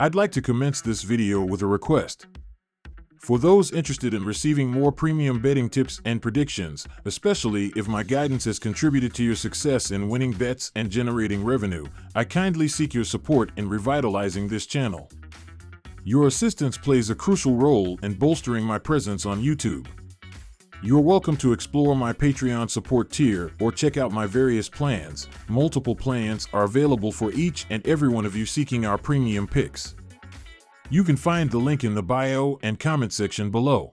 I'd like to commence this video with a request. For those interested in receiving more premium betting tips and predictions, especially if my guidance has contributed to your success in winning bets and generating revenue, I kindly seek your support in revitalizing this channel. Your assistance plays a crucial role in bolstering my presence on YouTube. You're welcome to explore my Patreon support tier or check out my various plans. Multiple plans are available for each and every one of you seeking our premium picks. You can find the link in the bio and comment section below.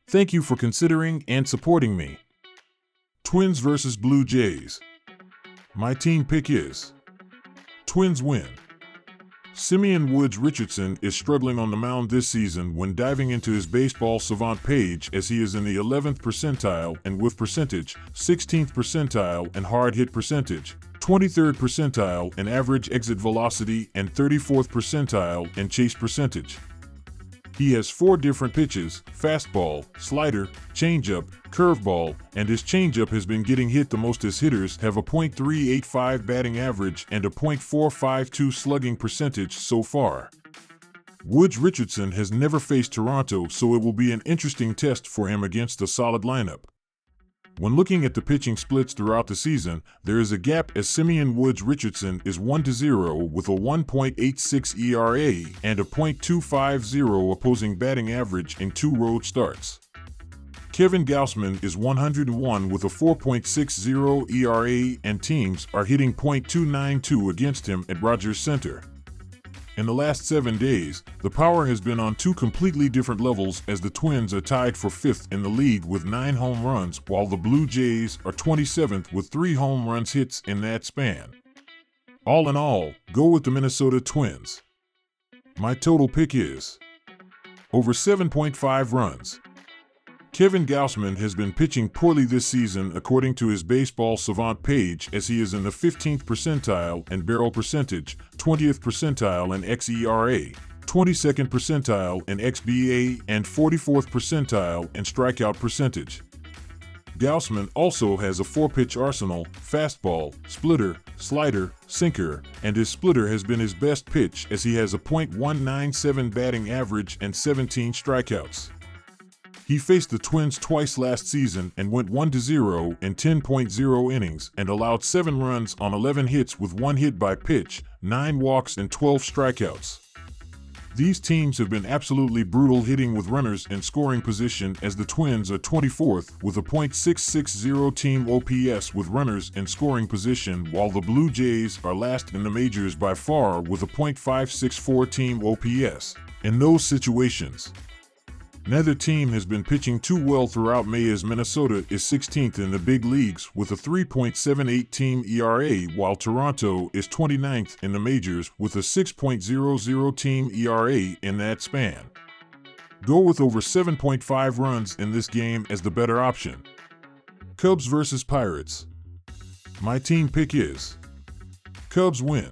Thank you for considering and supporting me. Twins vs. Blue Jays. My team pick is Twins win. Simeon Woods Richardson is struggling on the mound this season when diving into his baseball savant page, as he is in the 11th percentile in whiff percentage, 16th percentile in hard hit percentage, 23rd percentile in average exit velocity, and 34th percentile in chase percentage. He has 4 different pitches: fastball, slider, changeup, curveball, and his changeup has been getting hit the most, as hitters have a .385 batting average and a .452 slugging percentage so far. Woods Richardson has never faced Toronto, so it will be an interesting test for him against a solid lineup. When looking at the pitching splits throughout the season, there is a gap, as Simeon Woods Richardson is 1-0 with a 1.86 ERA and a .250 opposing batting average in 2 road starts. Kevin Gausman is 101 with a 4.60 ERA, and teams are hitting .292 against him at Rogers Center. In the last 7 days, the power has been on 2 completely different levels, as the Twins are tied for 5th in the league with 9 home runs, while the Blue Jays are 27th with 3 home runs hits in that span. All in all, go with the Minnesota Twins. My total pick is over 7.5 runs. Kevin Gausman has been pitching poorly this season according to his baseball savant page, as he is in the 15th percentile in barrel percentage, 20th percentile in xERA, 22nd percentile in xBA, and 44th percentile in strikeout percentage. Gausman also has a 4-pitch arsenal: fastball, splitter, slider, sinker, and his splitter has been his best pitch, as he has a .197 batting average and 17 strikeouts. He faced the Twins twice last season and went 1-0 in 10.0 innings and allowed 7 runs on 11 hits with 1 hit by pitch, 9 walks, and 12 strikeouts. These teams have been absolutely brutal hitting with runners in scoring position, as the Twins are 24th with a .660 team OPS with runners in scoring position, while the Blue Jays are last in the majors by far with a .564 team OPS. In those situations, neither team has been pitching too well throughout May, as Minnesota is 16th in the big leagues with a 3.78 team ERA, while Toronto is 29th in the majors with a 6.00 team ERA in that span. Go with over 7.5 runs in this game as the better option. Cubs vs. Pirates. My team pick is Cubs win.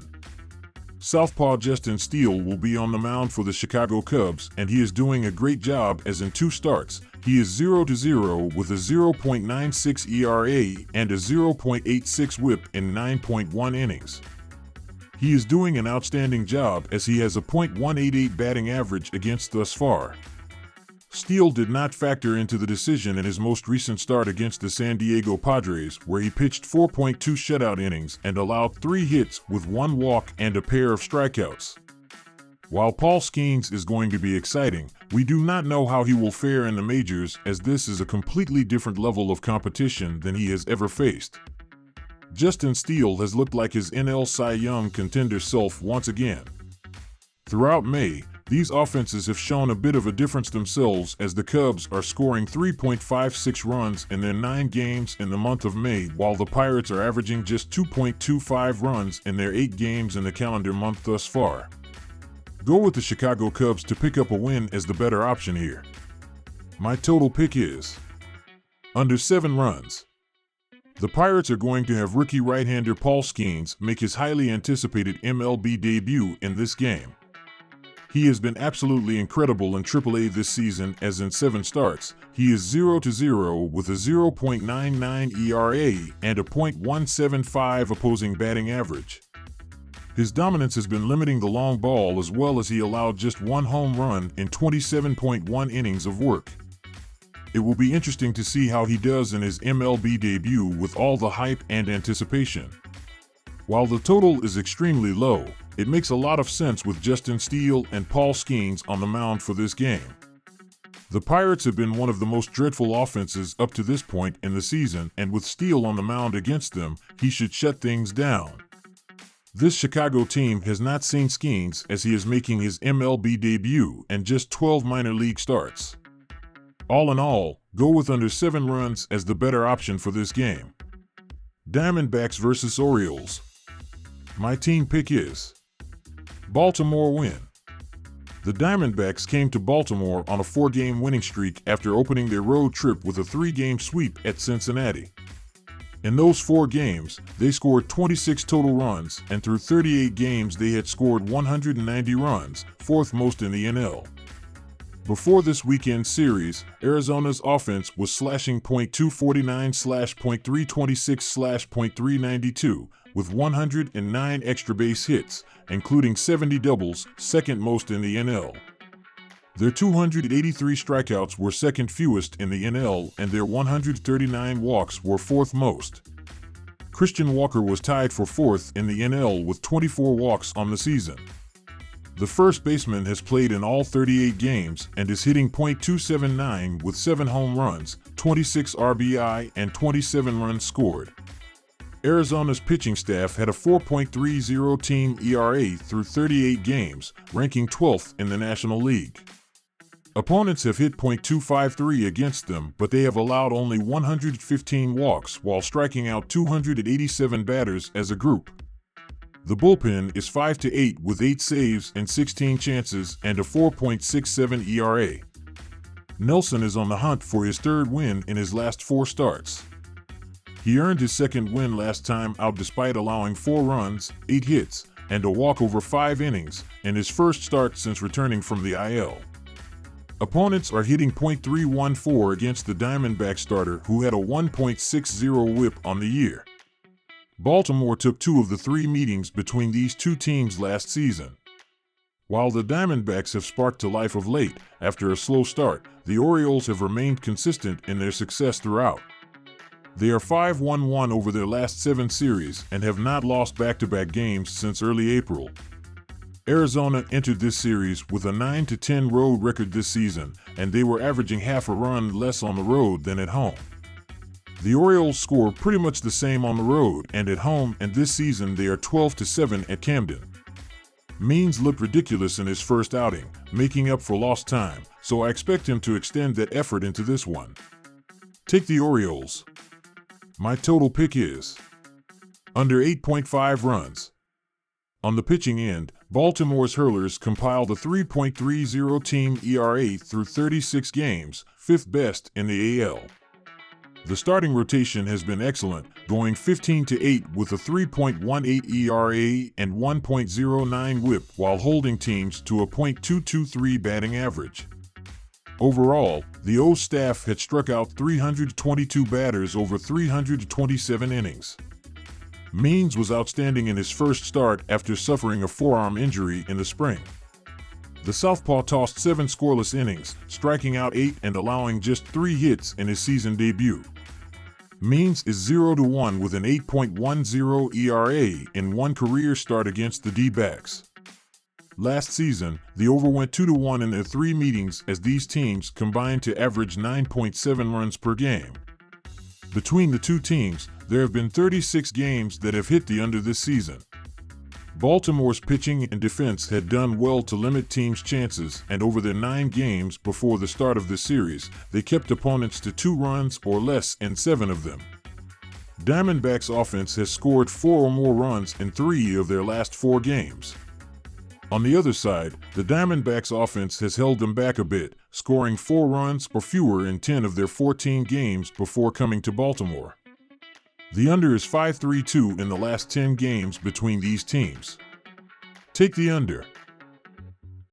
Southpaw Justin Steele will be on the mound for the Chicago Cubs, and he is doing a great job, as in 2 starts, he is 0-0 with a 0.96 ERA and a 0.86 WHIP in 9.1 innings. He is doing an outstanding job, as he has a .188 batting average against thus far. Steele did not factor into the decision in his most recent start against the San Diego Padres, where he pitched 4.2 shutout innings and allowed 3 hits with 1 walk and a pair of strikeouts. While Paul Skeens is going to be exciting, we do not know how he will fare in the majors, as this is a completely different level of competition than he has ever faced. Justin Steele has looked like his NL Cy Young contender self once again. Throughout May, these offenses have shown a bit of a difference themselves, as the Cubs are scoring 3.56 runs in their 9 games in the month of May, while the Pirates are averaging just 2.25 runs in their 8 games in the calendar month thus far. Go with the Chicago Cubs to pick up a win as the better option here. My total pick is under 7 runs. The Pirates are going to have rookie right-hander Paul Skeens make his highly anticipated MLB debut in this game. He has been absolutely incredible in AAA this season, as in 7 starts, he is 0-0 with a 0.99 ERA and a .175 opposing batting average. His dominance has been limiting the long ball as well as he allowed just one home run in 27.1 innings of work. It will be interesting to see how he does in his MLB debut with all the hype and anticipation. While the total is extremely low, it makes a lot of sense with Justin Steele and Paul Skeens on the mound for this game. The Pirates have been one of the most dreadful offenses up to this point in the season, and with Steele on the mound against them, he should shut things down. This Chicago team has not seen Skeens as he is making his MLB debut and just 12 minor league starts. All in all, go with under 7 runs as the better option for this game. Diamondbacks versus Orioles. My team pick is Baltimore win. The Diamondbacks came to Baltimore on a 4-game winning streak after opening their road trip with a 3-game sweep at Cincinnati. In those 4 games, they scored 26 total runs, and through 38 games they had scored 190 runs, 4th most in the NL. Before this weekend series, Arizona's offense was slashing .249/.326/.392 with 109 extra base hits, including 70 doubles, 2nd most in the NL. Their 283 strikeouts were 2nd fewest in the NL, and their 139 walks were 4th most. Christian Walker was tied for 4th in the NL with 24 walks on the season. The first baseman has played in all 38 games and is hitting .279 with 7 home runs, 26 RBI, and 27 runs scored. Arizona's pitching staff had a 4.30 team ERA through 38 games, ranking 12th in the National League. Opponents have hit .253 against them, but they have allowed only 115 walks while striking out 287 batters as a group. The bullpen is 5-8 with 8 saves and 16 chances and a 4.67 ERA. Nelson is on the hunt for his 3rd win in his last 4 starts. He earned his 2nd win last time out despite allowing 4 runs, 8 hits, and a walk over 5 innings in his first start since returning from the IL. Opponents are hitting .314 against the Diamondback starter, who had a 1.60 whip on the year. Baltimore took 2 of the 3 meetings between these 2 teams last season. While the Diamondbacks have sparked to life of late after a slow start, the Orioles have remained consistent in their success throughout. They are 5-1-1 over their last 7 series and have not lost back-to-back games since early April. Arizona entered this series with a 9-10 road record this season, and they were averaging half a run less on the road than at home. The Orioles score pretty much the same on the road and at home, and this season they are 12-7 at Camden. Means looked ridiculous in his first outing, making up for lost time, so I expect him to extend that effort into this one. Take the Orioles. My total pick is under 8.5 runs. On the pitching end, Baltimore's hurlers compiled a 3.30 team ERA through 36 games, 5th best in the AL. The starting rotation has been excellent, going 15-8 with a 3.18 ERA and 1.09 whip while holding teams to a .223 batting average. Overall, the O's staff had struck out 322 batters over 327 innings. Means was outstanding in his first start after suffering a forearm injury in the spring. The southpaw tossed 7 scoreless innings, striking out 8 and allowing just 3 hits in his season debut. Means is 0-1 with an 8.10 ERA in 1 career start against the D-backs. Last season, the over went 2-1 in their 3 meetings as these teams combined to average 9.7 runs per game. Between the 2 teams, there have been 36 games that have hit the under this season. Baltimore's pitching and defense had done well to limit teams' chances, and over their 9 games before the start of the series, they kept opponents to 2 runs or less in 7 of them. Diamondbacks' offense has scored 4 or more runs in 3 of their last 4 games. On the other side, the Diamondbacks' offense has held them back a bit, scoring 4 runs or fewer in 10 of their 14 games before coming to Baltimore. The under is 5.32 in the last 10 games between these teams. Take the under.